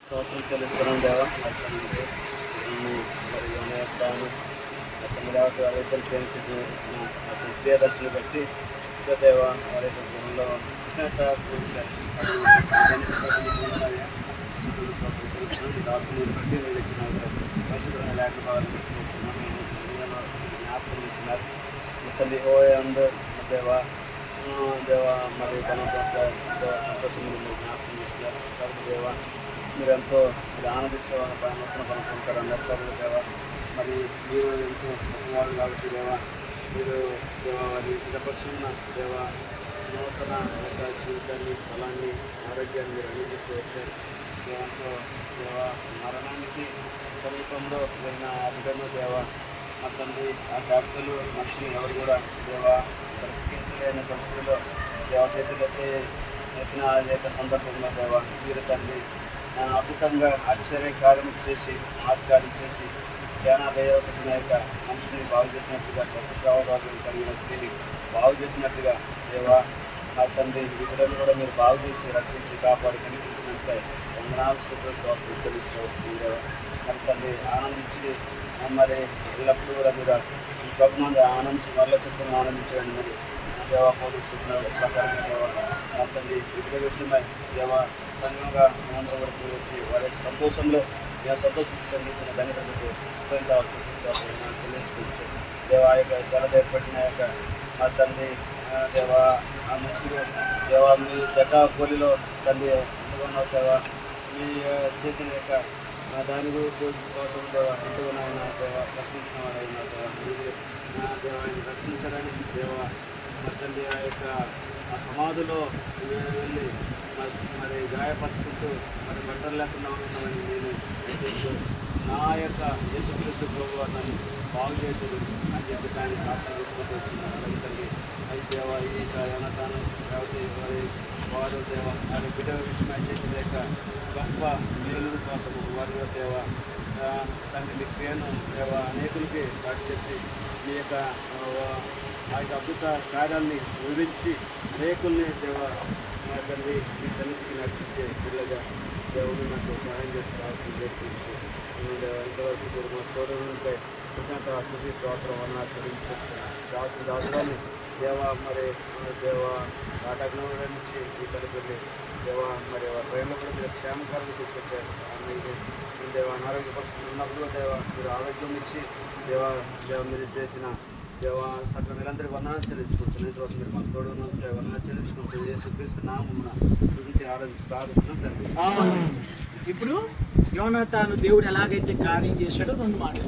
స్తోత్రం చెల్లిస్తున్నాం దేవా. మరి యోనేతాను అతని ఇద్దరు ప్రేమించిన అతని ప్రియదర్శిని బట్టి దేవ వారి జీవనంలో దాసుని బట్టి మీరు ఇచ్చిన పరిశుభ్రమైన లేఖనాలను జ్ఞాపకం చేసినారు. తల్లి ఓ దేవా దేవా మరి తన సంతోషం మీరు జ్ఞాపకం చేసినారు కాబట్టి దేవా మీరు ఎంతో మీరు ఆనందించేవారు నూతన పనుకుంటారు అందరికీ దేవా. మరి మీరు ఎంతో గొప్పవారు కాబట్టి దేవా మీరు దేవా వారి ఇతపక్షున్న దేవా నూతన యొక్క జీవితాన్ని బలాన్ని ఆరోగ్యాన్ని మీరు అందిస్తూ వచ్చారు. దేవంతో దేవా మరణానికి సమీపంలో వెళ్ళిన అర్థంలో దేవా మా తండ్రి ఆ డాక్టర్లు మనుషులు ఎవరు కూడా దేవా బ్రతికించలేని పరిస్థితుల్లో దేవా చేతులైతే ఎత్తిన ఆ యొక్క సందర్భంలో దేవా మీరు తండ్రి అద్భుతంగా ఆశ్చర్య కార్యం చేసి ఆత్కార్యం చేసి సేనా దైవపడిన యొక్క మనుషుని బాగు చేసినట్టుగా రక్తస్రావరాజులు కలిగిన స్త్రీని బాగు చేసినట్టుగా దేవా నా తండ్రి వీళ్ళని కూడా మీరు బాగు చేసి రక్షించి కాపాడి కనిపించినట్లే వందనాలు స్తోత్రం చెల్లిస్తూ దేవా. మరి తండ్రి ఆనందించి మరి ఎల్లప్పుడూ కూడా మీరు ఈ ప్రభుత్వం ఆనందించి మరల చెప్తున్న ఆనందించండి. మరి దేవా పోలీసు చెప్పిన ప్రకారం దేవా నా తండ్రి వివిధ విషయమై దేవా సంఘంగా మేమందరూ కూడా వచ్చి వారి యొక్క సంతోషంలో మేము సంతోషించిన ధన్యతలకు చెల్లించుకోవచ్చు దేవా. యొక్క చాలా ఏర్పడిన యొక్క మా తండ్రి దేవా ఆ మనుషులు దేవా మీ కోలిలో తండ్రి ఎంతగానో దేవా మీ చేసిన యొక్క దాని కోసం దేవా ఎంతగా నాయన దేవా రక్షించిన వాడైనా దేవా మీరు దేవాన్ని రక్షించడానికి దేవా మా తండ్రి ఆ యొక్క ఆ సమాధిలో వెళ్ళి మరి గాయపరుచుకుంటూ మరి బట్టలు లేకుండా ఉన్నామని నేను నా యొక్క యేసుక్రీస్తు ప్రభు నన్ను బాగు చేసేది అని చెప్పేసి ఆయన సాక్షి చెప్పుకుంటూ వచ్చింది తండ్రి. అది దేవా ఈ యొక్క అన్నదానం లేకపోతే వారు దేవ వారి బిడ్డ విషయమై చేసిన యొక్క గొప్ప మేలు కోసము వారి దేవ తండ్రి మీ క్రియను దేవ అనేకులకి చాటి చెప్పి మీ యొక్క ఆ యొక్క అద్భుత కార్యాలని వివరించి అనేకుల్ని దేవ మా తండ్రి మీ సన్నిధికి నడిపించే పిల్లగా దేవుడు నాకు సహాయం చేసి రావాల్సింది నేర్పించి ఇంతవరకు మీరు మా తోడుపై కృతజ్ఞత స్తోత్రం అన్నారు రావాల్సిన దాసులని దేవా. మరి దేవా కాటగ్నం నుంచి ఈ తరపుల్ని దేవా మరి ట్రైన్లో కూడా మీరు క్షేమకరంగా తీసుకొచ్చారు. దేవా అనారోగ్య పరిస్థితులు ఉన్నప్పుడు దేవా మీరు ఆరోగ్యం ఇచ్చి దేవా మీరు చేసిన దేవా సకల మీరందరికీ వందనాలు చెల్లించుకుంటున్నాను. ఇంతవరకు మీరు మాకు తోడు వందనాలు చెల్లించుకుంటుంది యేసుక్రీస్తు నామమున గురించి ప్రార్థిస్తున్నాం తండ్రి. ఇప్పుడు యోనాతాను దేవుడు ఎలాగైతే కార్యం చేశాడో రెండు మాటలు